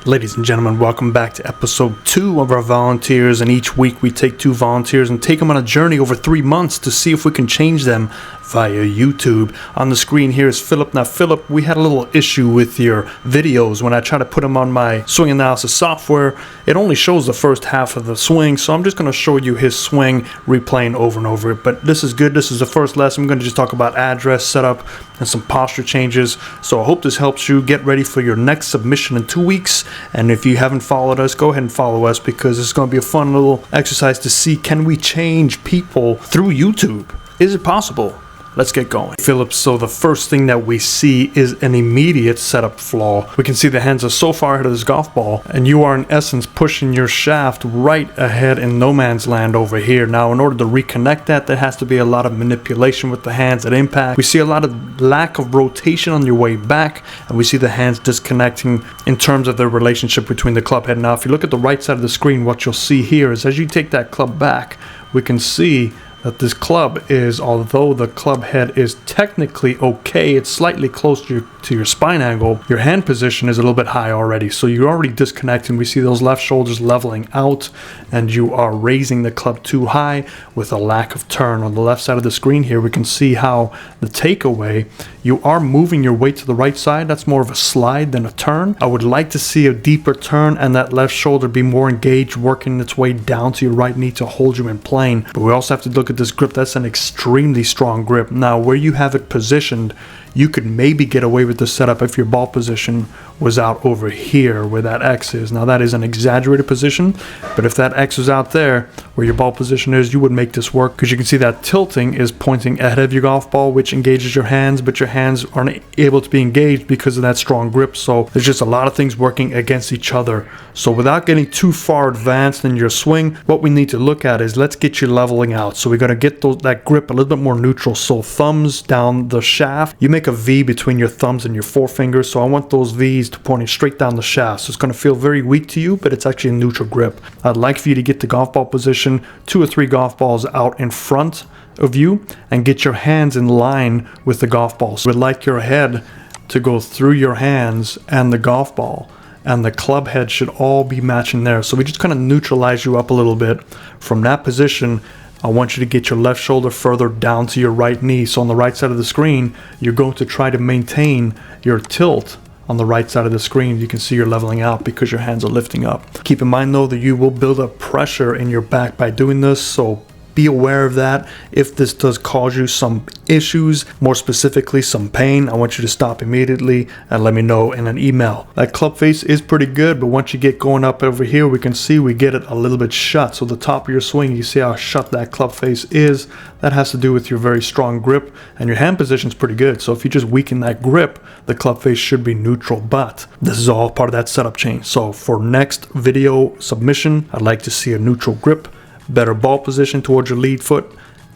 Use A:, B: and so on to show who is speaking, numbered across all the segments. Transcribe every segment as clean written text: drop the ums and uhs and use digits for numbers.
A: Ladies and gentlemen, welcome back to episode 2 of our volunteers, and each week we take 2 volunteers and take them on a journey over 3 months to see if we can change them via YouTube. On the screen here is Philip. Now Philip, we had a little issue with your videos. When I try to put them on my swing analysis software, it only shows the first half of the swing, so I'm just going to show you his swing replaying over and over. But this is good. This is the first lesson. I'm going to just talk about address, setup, and some posture changes. So I hope this helps you get ready for your next submission in 2 weeks. And if you haven't followed us, go ahead and follow us, because it's going to be a fun little exercise to see, can we change people through YouTube? Is it possible? Let's get going. Philip, so the first thing that we see is an immediate setup flaw. We can see the hands are so far ahead of this golf ball, and you are in essence pushing your shaft right ahead in no man's land over here. Now, in order to reconnect that, there has to be a lot of manipulation with the hands at impact. We see a lot of lack of rotation on your way back, and we see the hands disconnecting in terms of the relationship between the club head. Now, if you look at the right side of the screen, what you'll see here is as you take that club back, we can see that this club is, although the club head is technically okay, it's slightly closer to your spine angle, your hand position is a little bit high already. So you're already disconnecting. We see those left shoulders leveling out, and you are raising the club too high with a lack of turn. On the left side of the screen here, we can see how the takeaway, you are moving your weight to the right side. That's more of a slide than a turn. I would like to see a deeper turn and that left shoulder be more engaged, working its way down to your right knee to hold you in plane. But we also have to look at this grip. That's an extremely strong grip. Now, where you have it positioned, you could maybe get away with the setup if your ball position was out over here where that X is. Now, that is an exaggerated position, but if that X was out there where your ball position is, you would make this work, because you can see that tilting is pointing ahead of your golf ball, which engages your hands, but your hands aren't able to be engaged because of that strong grip. So there's just a lot of things working against each other. So without getting too far advanced in your swing, what we need to look at is, let's get you leveling out. So we're going to get that grip a little bit more neutral. So thumbs down the shaft, you make a V between your thumbs and your forefingers. So I want those V's to pointing straight down the shaft. So it's going to feel very weak to you, but it's actually a neutral grip. I'd like for you to get the golf ball position 2 or 3 golf balls out in front of you and get your hands in line with the golf ball. So we'd like your head to go through your hands and the golf ball, and the club head should all be matching there. So we just kind of neutralize you up a little bit. From that position, I want you to get your left shoulder further down to your right knee. So on the right side of the screen, you're going to try to maintain your tilt on the right side of the screen. You can see you're leveling out because your hands are lifting up. Keep in mind though that you will build up pressure in your back by doing this, so be aware of that. If this does cause you some issues, more specifically some pain, I want you to stop immediately and let me know in an email. That club face is pretty good, but once you get going up over here, we can see we get it a little bit shut. So the top of your swing, you see how shut that club face is. That has to do with your very strong grip, and your hand position is pretty good. So if you just weaken that grip, the club face should be neutral, but this is all part of that setup change. So for next video submission, I'd like to see a neutral grip, better ball position towards your lead foot,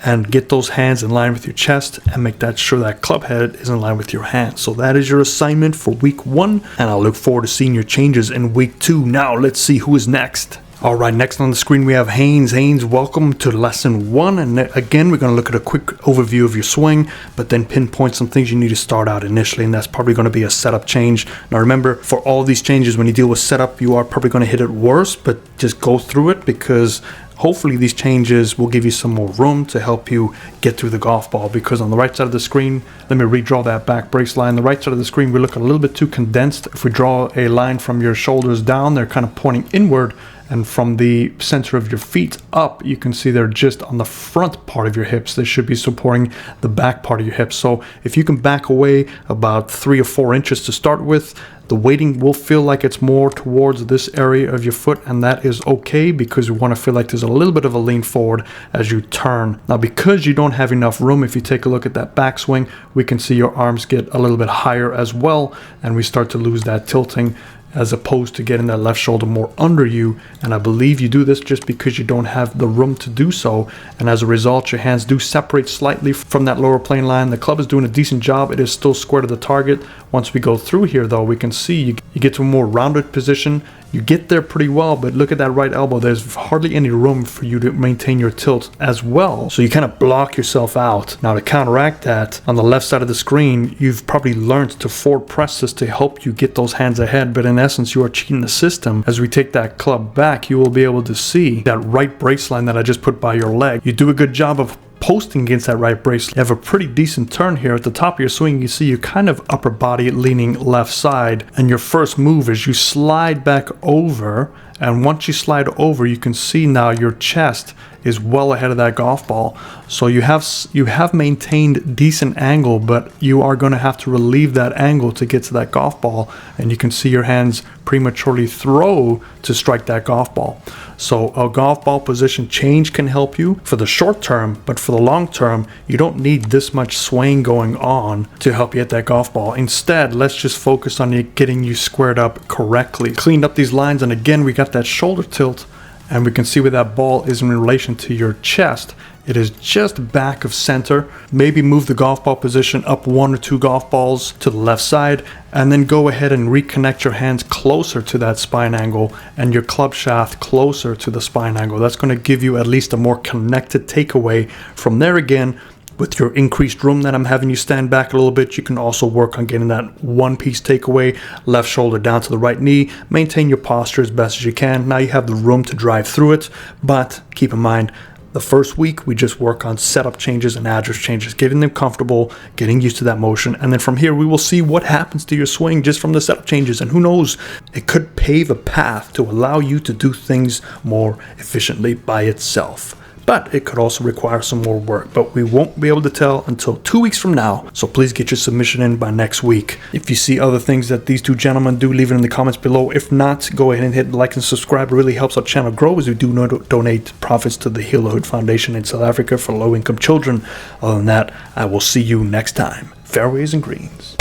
A: and get those hands in line with your chest and make that sure that club head is in line with your hands. So that is your assignment for week 1, and I'll look forward to seeing your changes in week 2. Now let's see who is next. All right, next on the screen we have Haynes. Haynes, welcome to lesson 1. And again, we're going to look at a quick overview of your swing, but then pinpoint some things you need to start out initially, and that's probably going to be a setup change. Now remember, for all of these changes, when you deal with setup, you are probably going to hit it worse, but just go through it, because hopefully these changes will give you some more room to help you get through the golf ball. Because on the right side of the screen, let me redraw that back brace line. The right side of the screen, we look a little bit too condensed. If we draw a line from your shoulders down, they're kind of pointing inward, and from the center of your feet up, you can see they're just on the front part of your hips. They should be supporting the back part of your hips. So if you can back away about 3 or 4 inches to start with, the weighting will feel like it's more towards this area of your foot, and that is okay, because we want to feel like there's a little bit of a lean forward as you turn. Now, because you don't have enough room, if you take a look at that backswing, we can see your arms get a little bit higher as well, and we start to lose that tilting, as opposed to getting that left shoulder more under you. And I believe you do this just because you don't have the room to do so, and as a result your hands do separate slightly from that lower plane line. The club is doing a decent job. It is still square to the target. Once we go through here though, we can see you get to a more rounded position. You get there pretty well, but look at that right elbow. There's hardly any room for you to maintain your tilt as well. So you kind of block yourself out. Now to counteract that, on the left side of the screen, you've probably learned to forward press this to help you get those hands ahead. But in essence, you are cheating the system. As we take that club back, you will be able to see that right brace line that I just put by your leg. You do a good job of posting against that right brace. You have a pretty decent turn here at the top of your swing. You see you're kind of upper body leaning left side, and your first move is you slide back over, and once you slide over, you can see now your chest is well ahead of that golf ball. So you have maintained decent angle, but you are going to have to relieve that angle to get to that golf ball, and you can see your hands prematurely throw to strike that golf ball. So a golf ball position change can help you for the short term, but for the long term, you don't need this much swaying going on to help you hit that golf ball. Instead, let's just focus on getting you squared up correctly. Cleaned up these lines, and again, we got that shoulder tilt, and we can see where that ball is in relation to your chest. It is just back of center. Maybe move the golf ball position up 1 or 2 golf balls to the left side, and then go ahead and reconnect your hands closer to that spine angle and your club shaft closer to the spine angle. That's going to give you at least a more connected takeaway. From there, again, with your increased room that I'm having you stand back a little bit, you can also work on getting that one-piece takeaway, left shoulder down to the right knee. Maintain your posture as best as you can. Now you have the room to drive through it, but keep in mind, the first week, we just work on setup changes and address changes, getting them comfortable, getting used to that motion. And then from here, we will see what happens to your swing just from the setup changes. And who knows, it could pave a path to allow you to do things more efficiently by itself. But it could also require some more work, but we won't be able to tell until 2 weeks from now. So please get your submission in by next week. If you see other things that these two gentlemen do, leave it in the comments below. If not, go ahead and hit like and subscribe. It really helps our channel grow, as we do donate profits to the Heal the Hood Foundation in South Africa for low-income children. Other than that, I will see you next time. Fairways and greens.